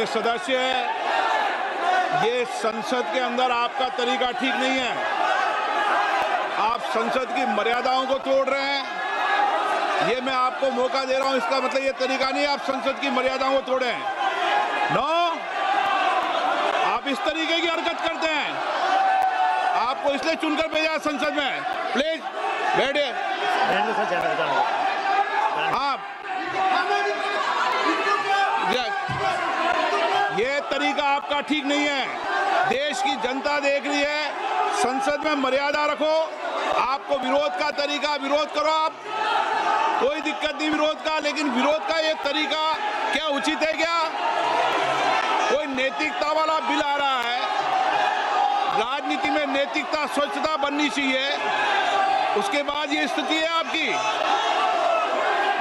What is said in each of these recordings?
माननीय सदस्य, ये संसद के अंदर आपका तरीका ठीक नहीं है। आप संसद की मर्यादाओं को तोड़ रहे हैं। ये मैं आपको मौका दे रहा हूं, इसका मतलब ये तरीका नहीं है आप संसद की मर्यादाओं को तोड़ें। नो, आप इस तरीके की हरकत करते हैं। आपको इसलिए चुनकर भेजा संसद में। प्लीज बैठिए। आप ये तरीका आपका ठीक नहीं है। देश की जनता देख रही है। संसद में मर्यादा रखो। आपको विरोध का तरीका, विरोध करो आप, कोई दिक्कत नहीं विरोध का, लेकिन विरोध का ये तरीका क्या उचित है? क्या कोई नैतिकता वाला बिल आ रहा है? राजनीति में नैतिकता, स्वच्छता बननी चाहिए। उसके बाद ये स्थिति है आपकी।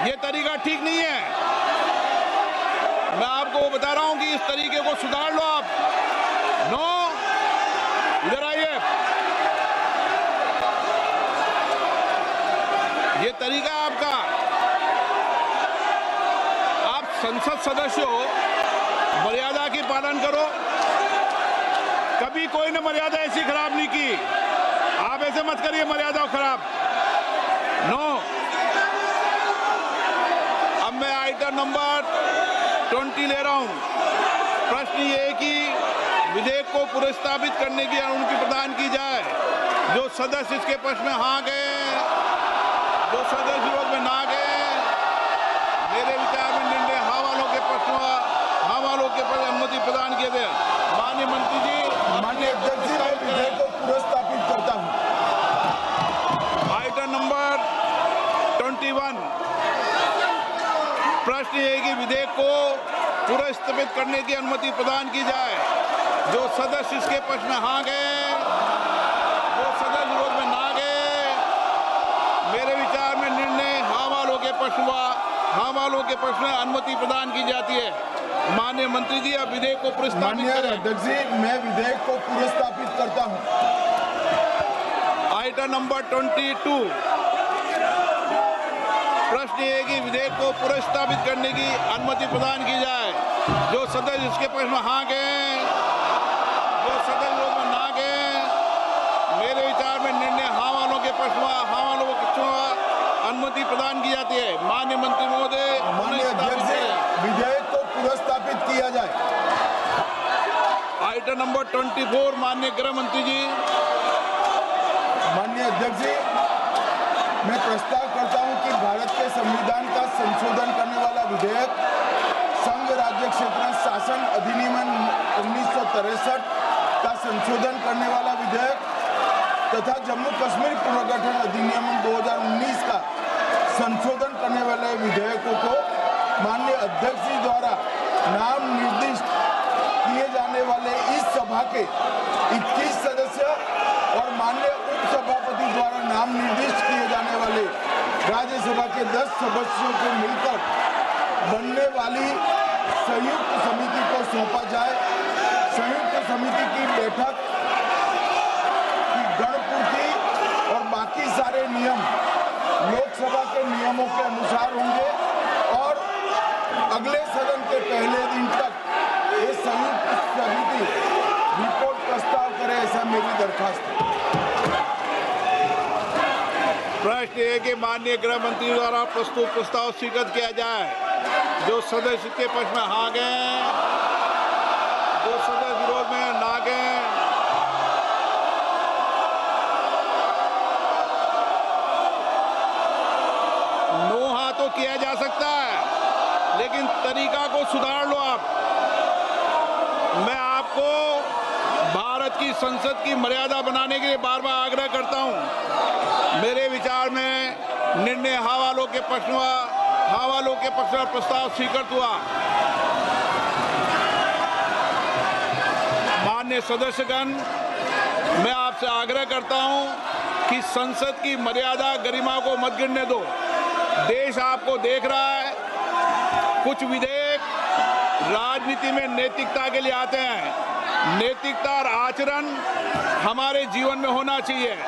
ये तरीका ठीक नहीं है। मैं आपको बता रहा हूं कि इस तरीके को सुधार लो आप। नो, इधर आइए। ये तरीका आपका। आप संसद सदस्य हो, मर्यादा की पालन करो। कभी कोई ने मर्यादा ऐसी खराब नहीं की। आप ऐसे मत करिए मर्यादा खराब। नो। अब मैं आइटम नंबर 20 ले रहा हूं। प्रश्न ये है कि विधेयक को पुनर्स्थापित करने की अनुमति प्रदान की जाए। जो सदस्य इसके पक्ष में हाँ गए, जो सदस्य विरोध में ना गए, मेरे विचार में निर्णय हाँ वालों के पक्ष में, हाँ वालों के पक्ष अनुमति प्रदान किए थे। माननीय मंत्री जी, माननीय अध्यक्ष जी, मैं विधेयक को पुनर्स्थापित करता हूं। Item number 21। प्रश्न ये है कि विधेयक को पुनर्स्थापित करने की अनुमति प्रदान की जाए। जो सदस्य इसके पक्ष में हाँ गए, जो सदस्य विरोध में ना गए, मेरे विचार में निर्णय हाँ वालों के पक्ष में, हाँ वालों के पक्ष में अनुमति प्रदान की जाती है। माननीय मंत्री जी, अब विधेयक को पुनर्स्थापित माननीय करें। अध्यक्ष जी, मैं विधेयक को पुनर्स्थापित करता हूं। Item number 22। प्रश्न ये है कि विधेयक को पुनर्स्थापित करने की अनुमति प्रदान की जाए। जो सदस्य इसके पक्ष में हाँ गए, जो सदस्य विरोध में ना गए, मेरे विचार में निर्णय हाँ वालों के पक्ष में, हाँ वालों के पक्ष में अनुमति प्रदान की जाती है। माननीय मंत्री महोदय, माननीय अध्यक्ष जी, विधेयक को पुनर्स्थापित किया जाए। Item number 24। माननीय गृह मंत्री जी। माननीय अध्यक्ष जी, मैं प्रस्ताव करता हूं कि भारत के संविधान का संशोधन करने वाला विधेयक, संघ राज्य क्षेत्र शासन अधिनियम 1963 का संशोधन करने वाला विधेयक तथा जम्मू कश्मीर पुनर्गठन अधिनियम 2019 का संशोधन करने वाले विधेयकों को माननीय अध्यक्ष जी द्वारा नाम निर्दिष्ट किए जाने वाले इस सभा के 21 सदस्य और माननीय उपसभापति द्वारा नाम निर्दिष्ट किए जाने वाले राज्यसभा के 10 सदस्यों को मिलकर बनने वाली संयुक्त समिति को सौंपा जाए। संयुक्त समिति की बैठक की गणपूर्ति और बाकी सारे नियम लोकसभा के नियमों के अनुसार होंगे और अगले सदन के पहले दिन तक ये संयुक्त समिति रिपोर्ट प्रस्ताव करे, ऐसा मेरी दरखास्त है। प्रश्न है कि माननीय गृह मंत्री द्वारा प्रस्तुत प्रस्ताव स्वीकृत किया जाए। जो सदस्य के पक्ष में हाँ गए, जो सदस्य विरोध में ना गए, नो हाँ तो किया जा सकता है, लेकिन तरीका को सुधार लो आप। मैं आपको भारत की संसद की मर्यादा बनाने के लिए बार बार आग्रह करता हूं। मेरे विचार में निर्णय हाँ वालों के पक्ष में, हाँ वालों के पक्ष में प्रस्ताव स्वीकृत हुआ। माननीय सदस्यगण, मैं आपसे आग्रह करता हूं कि संसद की मर्यादा, गरिमा को मत गिरने दो। देश आपको देख रहा है। कुछ विधेयक राजनीति में नैतिकता के लिए आते हैं। नैतिकता और आचरण हमारे जीवन में होना चाहिए।